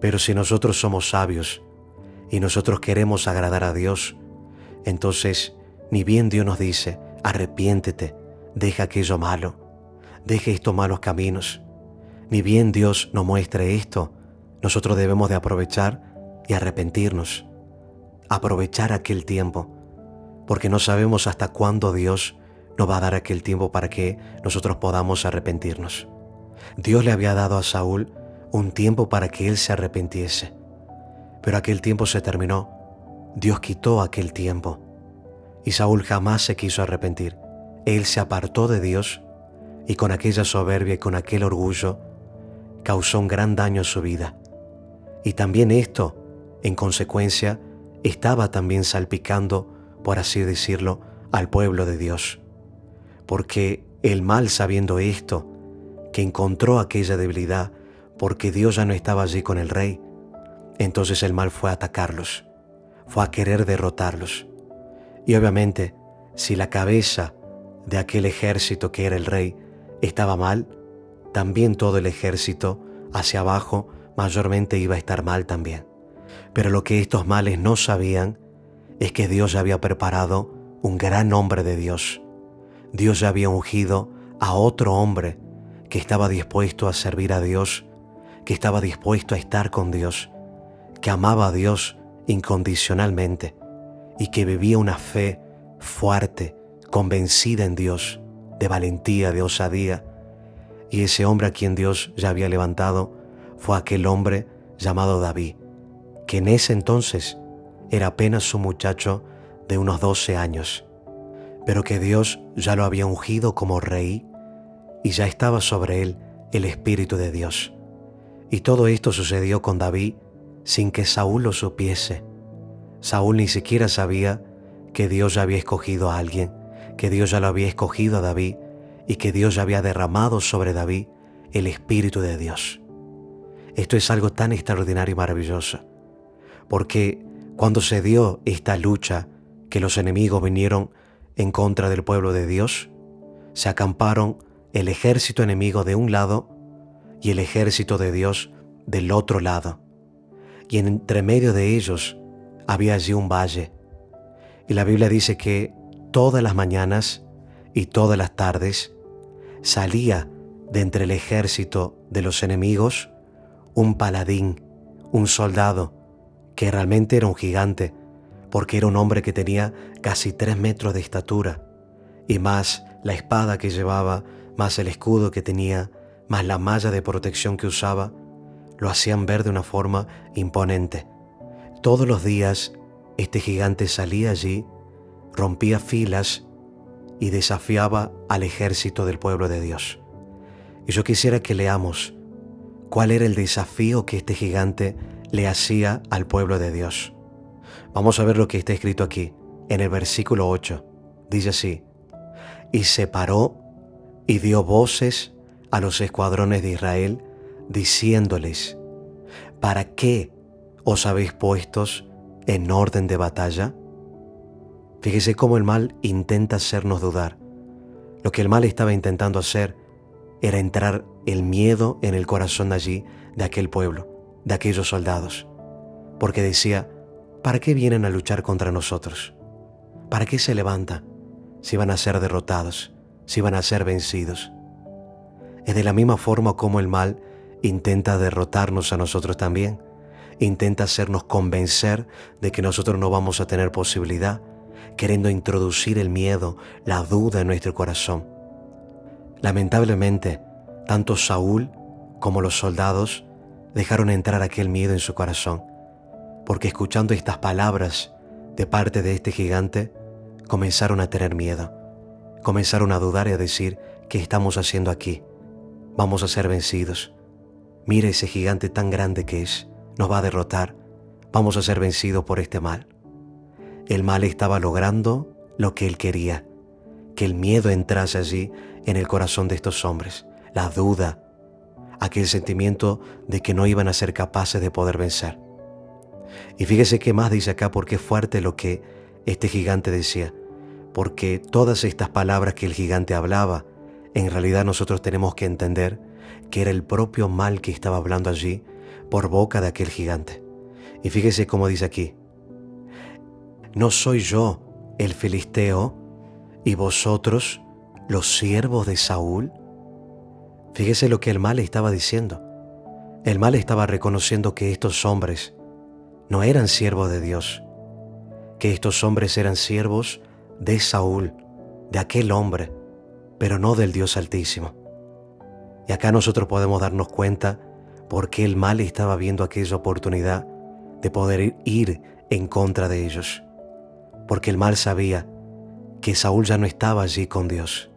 Pero si nosotros somos sabios y nosotros queremos agradar a Dios, entonces ni bien Dios nos dice, arrepiéntete, deja aquello malo, deja estos malos caminos. Ni bien Dios nos muestre esto, nosotros debemos de aprovechar y arrepentirnos. Aprovechar aquel tiempo, porque no sabemos hasta cuándo Dios nos va a dar aquel tiempo para que nosotros podamos arrepentirnos. Dios le había dado a Saúl un tiempo para que él se arrepintiese, pero aquel tiempo se terminó. Dios quitó aquel tiempo y Saúl jamás se quiso arrepentir. Él se apartó de Dios y con aquella soberbia y con aquel orgullo causó un gran daño a su vida. Y también esto, en consecuencia, estaba también salpicando, por así decirlo, al pueblo de Dios. Porque El mal, sabiendo esto, que encontró aquella debilidad porque Dios ya no estaba allí con el rey, entonces el mal fue a atacarlos, fue a querer derrotarlos. Y obviamente, si la cabeza de aquel ejército que era el rey estaba mal, también todo el ejército hacia abajo mayormente iba a estar mal también. Pero lo que estos males no sabían es que Dios ya había preparado un gran hombre de Dios. Dios ya había ungido a otro hombre que estaba dispuesto a servir a Dios, que estaba dispuesto a estar con Dios, que amaba a Dios incondicionalmente y que vivía una fe fuerte, convencida en Dios, de valentía, de osadía. Y ese hombre a quien Dios ya había levantado fue aquel hombre llamado David, que en ese entonces era apenas un muchacho de unos 12 años, pero que Dios ya lo había ungido como rey y ya estaba sobre él el Espíritu de Dios. Y todo esto sucedió con David sin que Saúl lo supiese. Saúl ni siquiera sabía que Dios ya había escogido a alguien, que Dios ya lo había escogido a David y que Dios ya había derramado sobre David el Espíritu de Dios. Esto es algo tan extraordinario y maravilloso, porque cuando se dio esta lucha, que los enemigos vinieron en contra del pueblo de Dios, se acamparon el ejército enemigo de un lado y el ejército de Dios del otro lado. Y entre medio de ellos había allí un valle. Y la Biblia dice que todas las mañanas y todas las tardes salía de entre el ejército de los enemigos un paladín, un soldado, que realmente era un gigante, porque era un hombre que tenía casi 3 metros de estatura, y más la espada que llevaba, más el escudo que tenía, más la malla de protección que usaba, lo hacían ver de una forma imponente. Todos los días este gigante salía allí, rompía filas y desafiaba al ejército del pueblo de Dios. Y yo quisiera que leamos cuál era el desafío que este gigante le hacía al pueblo de Dios. Vamos a ver lo que está escrito aquí, en el versículo 8. Dice así: y se paró y dio voces a los escuadrones de Israel, diciéndoles: ¿para qué os habéis puestos en orden de batalla? Fíjese cómo el mal intenta hacernos dudar. Lo que el mal estaba intentando hacer era entrar el miedo en el corazón allí de aquel pueblo, de aquellos soldados, porque decía: ¿para qué vienen a luchar contra nosotros? ¿Para qué se levantan si van a ser derrotados, si van a ser vencidos? Es de la misma forma como el mal intenta derrotarnos a nosotros también. Intenta hacernos convencer de que nosotros no vamos a tener posibilidad, queriendo introducir el miedo, la duda en nuestro corazón. Lamentablemente, tanto Saúl como los soldados dejaron entrar aquel miedo en su corazón, porque escuchando estas palabras de parte de este gigante, comenzaron a tener miedo, comenzaron a dudar y a decir: ¿qué estamos haciendo aquí? Vamos a ser vencidos. Mira ese gigante tan grande que es, nos va a derrotar, vamos a ser vencidos por este mal. El mal estaba logrando lo que él quería, que el miedo entrase allí en el corazón de estos hombres, la duda, aquel sentimiento de que no iban a ser capaces de poder vencer. Y fíjese qué más dice acá, porque es fuerte lo que este gigante decía, porque todas estas palabras que el gigante hablaba, en realidad nosotros tenemos que entender que era el propio mal que estaba hablando allí por boca de aquel gigante. Y fíjese cómo dice aquí: ¿no soy yo el filisteo y vosotros los siervos de Saúl? Fíjese lo que el mal estaba diciendo. El mal estaba reconociendo que estos hombres no eran siervos de Dios, que estos hombres eran siervos de Saúl, de aquel hombre, pero no del Dios Altísimo. Y acá nosotros podemos darnos cuenta por qué el mal estaba viendo aquella oportunidad de poder ir en contra de ellos. Porque el mal sabía que Saúl ya no estaba allí con Dios,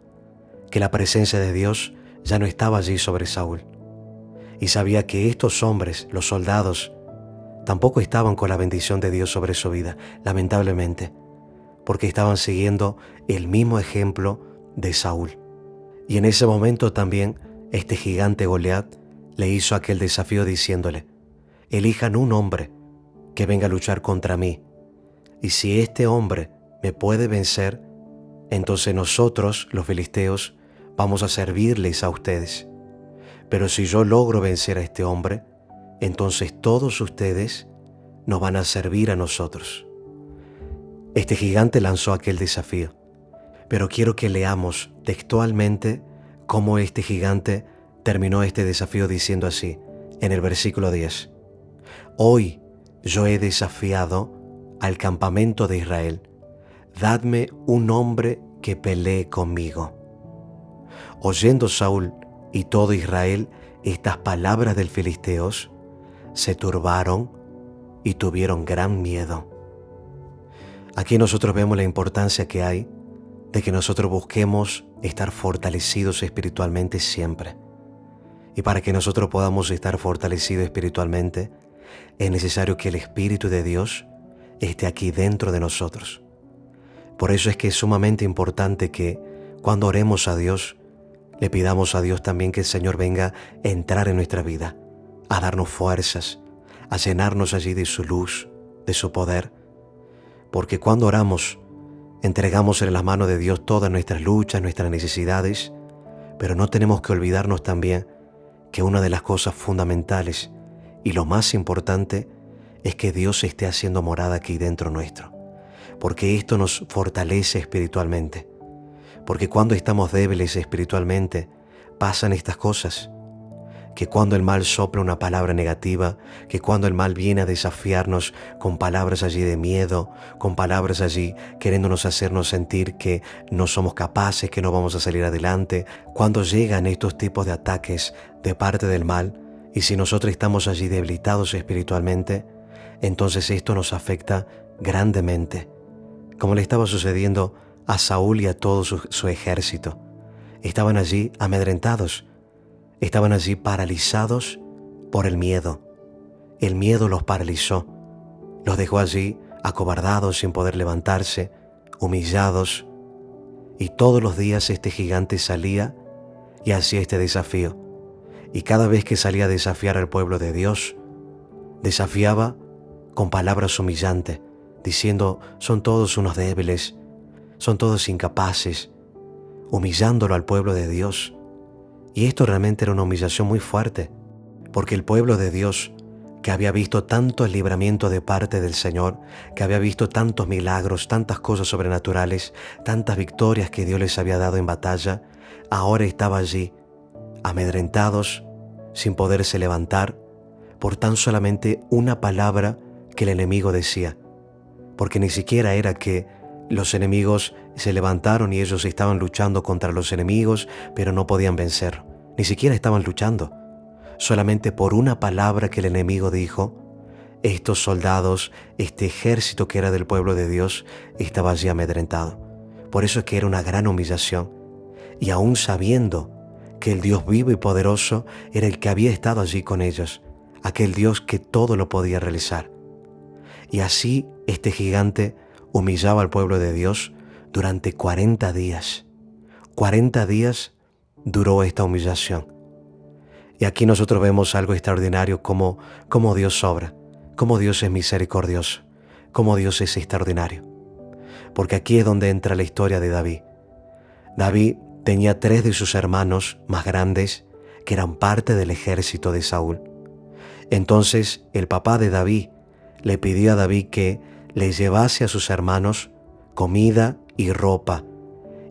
que la presencia de Dios ya no estaba allí sobre Saúl. Y sabía que estos hombres, los soldados, tampoco estaban con la bendición de Dios sobre su vida, lamentablemente, porque estaban siguiendo el mismo ejemplo de Saúl. Y en ese momento también este gigante Goliat le hizo aquel desafío diciéndole: elijan un hombre que venga a luchar contra mí, y si este hombre me puede vencer, entonces nosotros, los filisteos, vamos a servirles a ustedes. Pero si yo logro vencer a este hombre, entonces todos ustedes nos van a servir a nosotros. Este gigante lanzó aquel desafío, pero quiero que leamos textualmente cómo este gigante terminó este desafío diciendo así, en el versículo 10. Hoy yo he desafiado al campamento de Israel. Dadme un hombre que pelee conmigo. Oyendo Saúl y todo Israel estas palabras del filisteos, se turbaron y tuvieron gran miedo. Aquí nosotros vemos la importancia que hay de que nosotros busquemos estar fortalecidos espiritualmente siempre. Y para que nosotros podamos estar fortalecidos espiritualmente, es necesario que el Espíritu de Dios esté aquí dentro de nosotros. Por eso es que es sumamente importante que cuando oremos a Dios, le pidamos a Dios también que el Señor venga a entrar en nuestra vida, a darnos fuerzas, a llenarnos allí de su luz, de su poder. Porque cuando oramos, entregamos en las manos de Dios todas nuestras luchas, nuestras necesidades, pero no tenemos que olvidarnos también que una de las cosas fundamentales y lo más importante es que Dios esté haciendo morada aquí dentro nuestro, porque esto nos fortalece espiritualmente. Porque cuando estamos débiles espiritualmente, pasan estas cosas. Que cuando el mal sopla una palabra negativa, que cuando el mal viene a desafiarnos con palabras allí de miedo, con palabras allí queriéndonos hacernos sentir que no somos capaces, que no vamos a salir adelante, cuando llegan estos tipos de ataques de parte del mal, y si nosotros estamos allí debilitados espiritualmente, entonces esto nos afecta grandemente, como le estaba sucediendo a Saúl y a todo su ejército. Estaban allí amedrentados, estaban allí paralizados por el miedo. El miedo los paralizó, los dejó allí acobardados sin poder levantarse, humillados. Y todos los días este gigante salía y hacía este desafío. Y cada vez que salía a desafiar al pueblo de Dios, desafiaba con palabras humillantes, diciendo: son todos unos débiles, son todos incapaces, humillándolo al pueblo de Dios. Y esto realmente era una humillación muy fuerte, porque el pueblo de Dios, que había visto tanto el libramiento de parte del Señor, que había visto tantos milagros, tantas cosas sobrenaturales, tantas victorias que Dios les había dado en batalla, ahora estaba allí, amedrentados, sin poderse levantar, por tan solamente una palabra que el enemigo decía. Porque ni siquiera era que los enemigos se levantaron y ellos estaban luchando contra los enemigos, pero no podían vencer. Ni siquiera estaban luchando. Solamente por una palabra que el enemigo dijo, estos soldados, este ejército que era del pueblo de Dios, estaba allí amedrentado. Por eso es que era una gran humillación. Y aún sabiendo que el Dios vivo y poderoso era el que había estado allí con ellos, aquel Dios que todo lo podía realizar. Y así este gigante humillaba al pueblo de Dios durante 40 días. 40 días duró esta humillación. Y aquí nosotros vemos algo extraordinario, como Dios obra, como Dios es misericordioso, como Dios es extraordinario. Porque aquí es donde entra la historia de David. David tenía 3 de sus hermanos más grandes que eran parte del ejército de Saúl. Entonces el papá de David le pidió a David que le llevase a sus hermanos comida y ropa,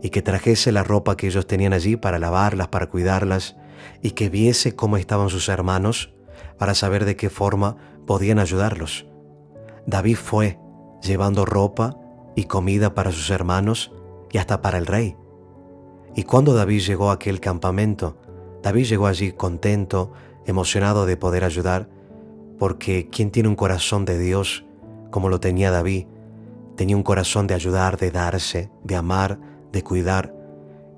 y que trajese la ropa que ellos tenían allí para lavarlas, para cuidarlas, y que viese cómo estaban sus hermanos para saber de qué forma podían ayudarlos. David fue llevando ropa y comida para sus hermanos y hasta para el rey. Y cuando David llegó a aquel campamento, David llegó allí contento, emocionado de poder ayudar, porque quien tiene un corazón de Dios como lo tenía David, tenía un corazón de ayudar, de darse, de amar, de cuidar.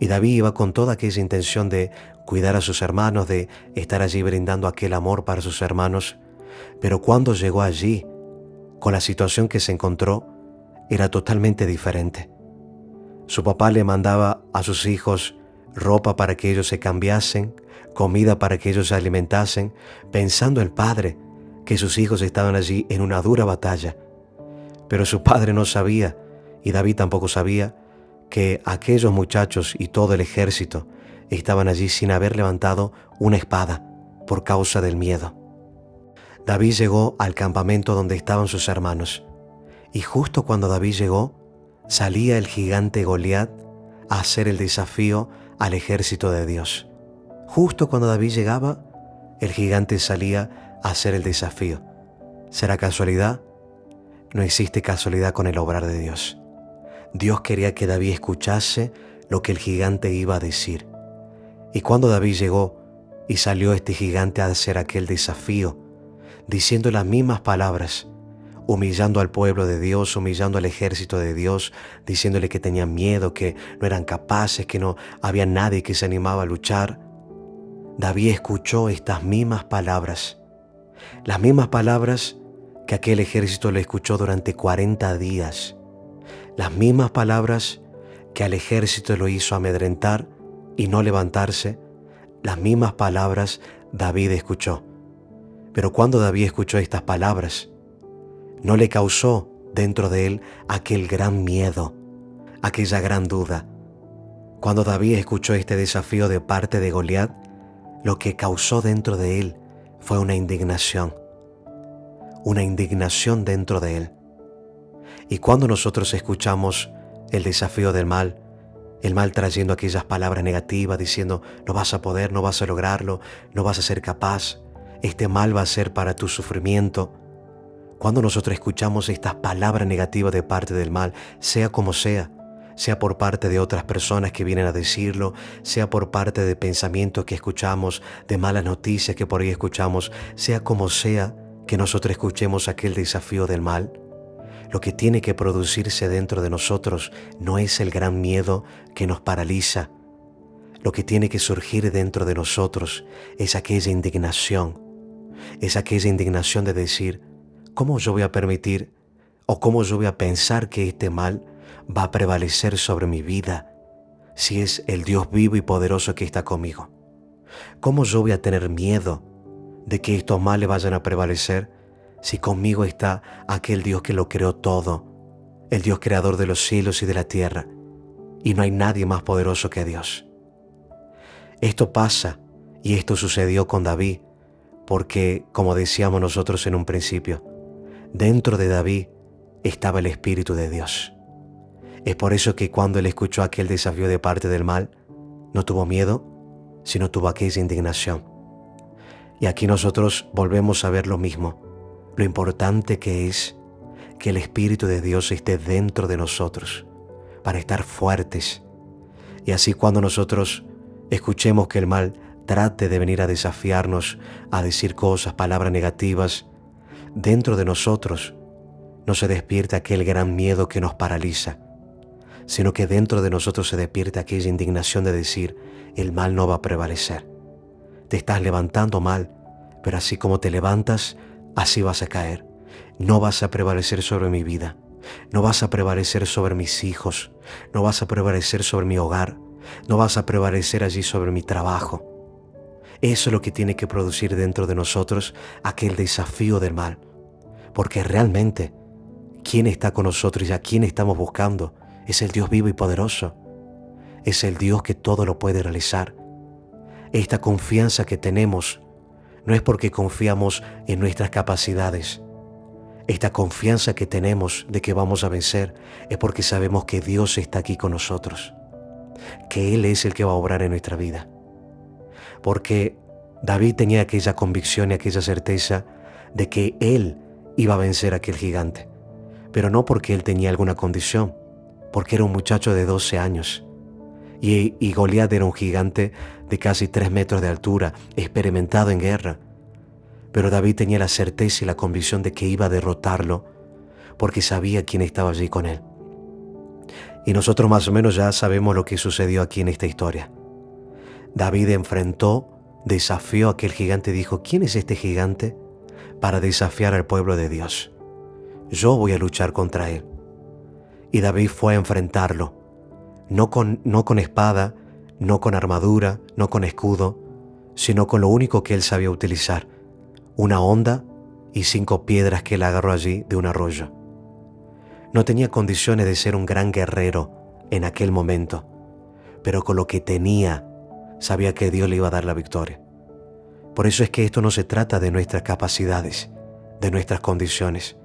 Y David iba con toda aquella intención de cuidar a sus hermanos, de estar allí brindando aquel amor para sus hermanos. Pero cuando llegó allí, con la situación que se encontró, era totalmente diferente. Su papá le mandaba a sus hijos ropa para que ellos se cambiasen, comida para que ellos se alimentasen, pensando el padre que sus hijos estaban allí en una dura batalla. Pero su padre no sabía, y David tampoco sabía, que aquellos muchachos y todo el ejército estaban allí sin haber levantado una espada por causa del miedo. David llegó al campamento donde estaban sus hermanos, y justo cuando David llegó, salía el gigante Goliat a hacer el desafío al ejército de Dios. Justo cuando David llegaba, el gigante salía a hacer el desafío. ¿Será casualidad? No existe casualidad con el obrar de Dios. Dios quería que David escuchase lo que el gigante iba a decir. Y cuando David llegó y salió este gigante a hacer aquel desafío, diciendo las mismas palabras, humillando al pueblo de Dios, humillando al ejército de Dios, diciéndole que tenían miedo, que no eran capaces, que no había nadie que se animaba a luchar, David escuchó estas mismas palabras, las mismas palabras que aquel ejército le escuchó durante 40 días, las mismas palabras que al ejército lo hizo amedrentar y no levantarse, las mismas palabras David escuchó. Pero cuando David escuchó estas palabras, no le causó dentro de él aquel gran miedo, aquella gran duda. Cuando David escuchó este desafío de parte de Goliat, lo que causó dentro de él fue una indignación dentro de él. Y cuando nosotros escuchamos el desafío del mal, el mal trayendo aquellas palabras negativas, diciendo no vas a poder, no vas a lograrlo, no vas a ser capaz, este mal va a ser para tu sufrimiento. Cuando nosotros escuchamos estas palabras negativas de parte del mal, sea como sea por parte de otras personas que vienen a decirlo, sea por parte de pensamientos que escuchamos, de malas noticias que por ahí escuchamos, sea como sea que nosotros escuchemos aquel desafío del mal, lo que tiene que producirse dentro de nosotros no es el gran miedo que nos paraliza. Lo que tiene que surgir dentro de nosotros es aquella indignación de decir, ¿cómo yo voy a permitir o cómo yo voy a pensar que este mal va a prevalecer sobre mi vida si es el Dios vivo y poderoso que está conmigo? ¿Cómo yo voy a tener miedo de que estos males vayan a prevalecer si conmigo está aquel Dios que lo creó todo, el Dios creador de los cielos y de la tierra, y no hay nadie más poderoso que Dios? Esto pasa y esto sucedió con David porque, como decíamos nosotros en un principio, dentro de David estaba el Espíritu de Dios. Es por eso que cuando él escuchó aquel desafío de parte del mal, no tuvo miedo, sino tuvo aquella indignación. Y aquí nosotros volvemos a ver lo mismo, lo importante que es que el Espíritu de Dios esté dentro de nosotros para estar fuertes. Y así cuando nosotros escuchemos que el mal trate de venir a desafiarnos, a decir cosas, palabras negativas, dentro de nosotros no se despierta aquel gran miedo que nos paraliza, sino que dentro de nosotros se despierta aquella indignación de decir, el mal no va a prevalecer. Te estás levantando mal, pero así como te levantas, así vas a caer. No vas a prevalecer sobre mi vida, no vas a prevalecer sobre mis hijos, no vas a prevalecer sobre mi hogar, no vas a prevalecer allí sobre mi trabajo. Eso es lo que tiene que producir dentro de nosotros aquel desafío del mal, porque realmente, ¿quién está con nosotros y a quién estamos buscando? Es el Dios vivo y poderoso, es el Dios que todo lo puede realizar. Esta confianza que tenemos no es porque confiamos en nuestras capacidades. Esta confianza que tenemos de que vamos a vencer es porque sabemos que Dios está aquí con nosotros, que Él es el que va a obrar en nuestra vida. Porque David tenía aquella convicción y aquella certeza de que él iba a vencer a aquel gigante, pero no porque él tenía alguna condición, porque era un muchacho de 12 años. Y Goliat era un gigante de casi 3 metros de altura, experimentado en guerra. Pero David tenía la certeza y la convicción de que iba a derrotarlo, porque sabía quién estaba allí con él. Y nosotros más o menos ya sabemos lo que sucedió aquí en esta historia. David enfrentó, desafió a aquel gigante y dijo, ¿quién es este gigante para desafiar al pueblo de Dios? Yo voy a luchar contra él. Y David fue a enfrentarlo, no con espada, no con armadura, no con escudo, sino con lo único que él sabía utilizar, una honda y 5 piedras que él agarró allí de un arroyo. No tenía condiciones de ser un gran guerrero en aquel momento, pero con lo que tenía, sabía que Dios le iba a dar la victoria. Por eso es que esto no se trata de nuestras capacidades, de nuestras condiciones.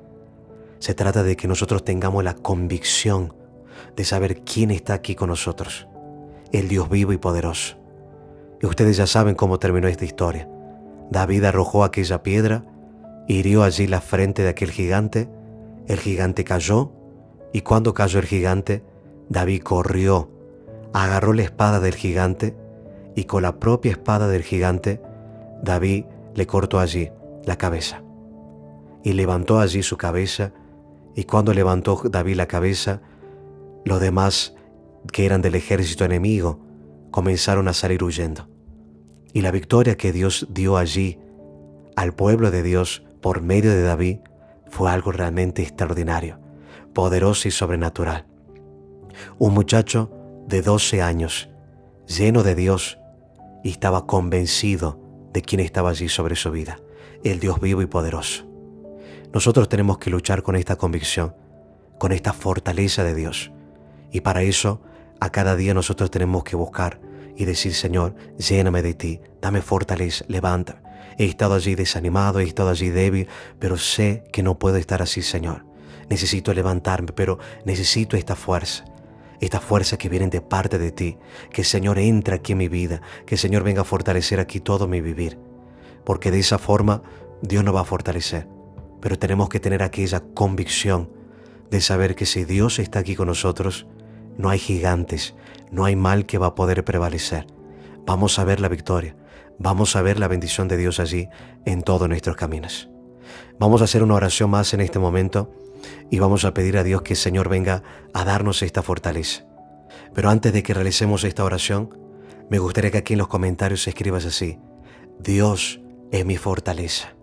Se trata de que nosotros tengamos la convicción de saber quién está aquí con nosotros, el Dios vivo y poderoso. Y ustedes ya saben cómo terminó esta historia. David arrojó aquella piedra, hirió allí la frente de aquel gigante, el gigante cayó, y cuando cayó el gigante, David corrió, agarró la espada del gigante, y con la propia espada del gigante, David le cortó allí la cabeza. Y levantó allí su cabeza, y cuando levantó David la cabeza, los demás que eran del ejército enemigo comenzaron a salir huyendo. Y la victoria que Dios dio allí al pueblo de Dios por medio de David fue algo realmente extraordinario, poderoso y sobrenatural. Un muchacho de 12 años, lleno de Dios, y estaba convencido de quién estaba allí sobre su vida, el Dios vivo y poderoso. Nosotros tenemos que luchar con esta convicción, con esta fortaleza de Dios. Y para eso, a cada día nosotros tenemos que buscar y decir: Señor, lléname de ti, dame fortaleza, levántame. He estado allí desanimado, he estado allí débil, pero sé que no puedo estar así, Señor. Necesito levantarme, pero necesito esta fuerza que viene de parte de ti. Que el Señor entre aquí en mi vida, que el Señor venga a fortalecer aquí todo mi vivir. Porque de esa forma Dios nos va a fortalecer. Pero tenemos que tener aquella convicción de saber que si Dios está aquí con nosotros, no hay gigantes, no hay mal que va a poder prevalecer. Vamos a ver la victoria, vamos a ver la bendición de Dios allí en todos nuestros caminos. Vamos a hacer una oración más en este momento y vamos a pedir a Dios que el Señor venga a darnos esta fortaleza. Pero antes de que realicemos esta oración, me gustaría que aquí en los comentarios escribas así: Dios es mi fortaleza,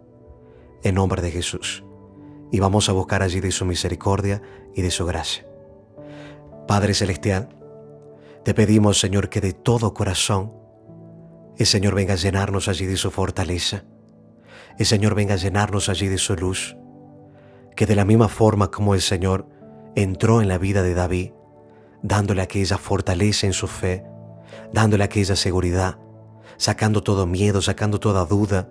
en nombre de Jesús. Y vamos a buscar allí de su misericordia y de su gracia. Padre Celestial, te pedimos, Señor, que de todo corazón el Señor venga a llenarnos allí de su fortaleza. El Señor venga a llenarnos allí de su luz. Que de la misma forma como el Señor entró en la vida de David, dándole aquella fortaleza en su fe, dándole aquella seguridad, sacando todo miedo, sacando toda duda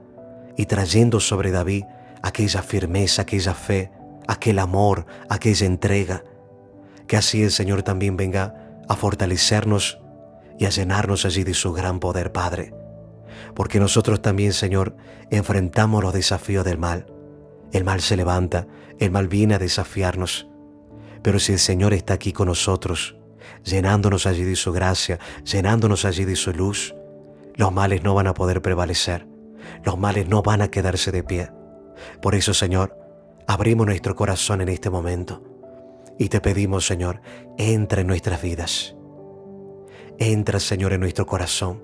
y trayendo sobre David aquella firmeza, aquella fe, aquel amor, aquella entrega. Que así el Señor también venga a fortalecernos y a llenarnos allí de su gran poder, Padre. Porque nosotros también, Señor, enfrentamos los desafíos del mal. El mal se levanta, el mal viene a desafiarnos. Pero si el Señor está aquí con nosotros, llenándonos allí de su gracia, llenándonos allí de su luz, los males no van a poder prevalecer. Los males no van a quedarse de pie. Por eso, Señor, abrimos nuestro corazón en este momento y te pedimos, Señor, entra en nuestras vidas. Entra, Señor, en nuestro corazón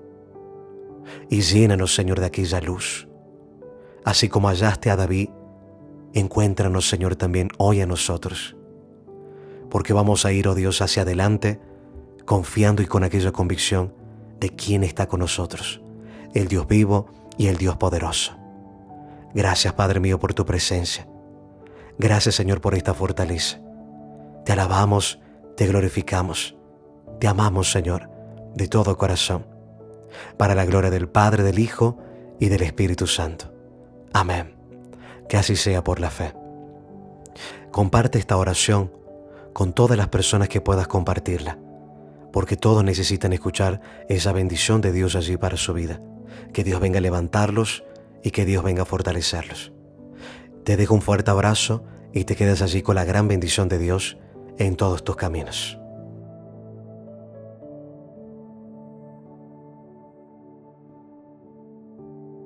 y llénanos, Señor, de aquella luz. Así como hallaste a David, encuéntranos, Señor, también hoy a nosotros. Porque vamos a ir, oh Dios, hacia adelante, confiando y con aquella convicción de quién está con nosotros, el Dios vivo y el Dios poderoso. Gracias, Padre mío, por tu presencia. Gracias, Señor, por esta fortaleza. Te alabamos, te glorificamos, te amamos, Señor, de todo corazón, para la gloria del Padre, del Hijo y del Espíritu Santo. Amén. Que así sea por la fe. Comparte esta oración con todas las personas que puedas compartirla, porque todos necesitan escuchar esa bendición de Dios allí para su vida. Que Dios venga a levantarlos y que Dios venga a fortalecerlos. Te dejo un fuerte abrazo y te quedas allí con la gran bendición de Dios en todos tus caminos.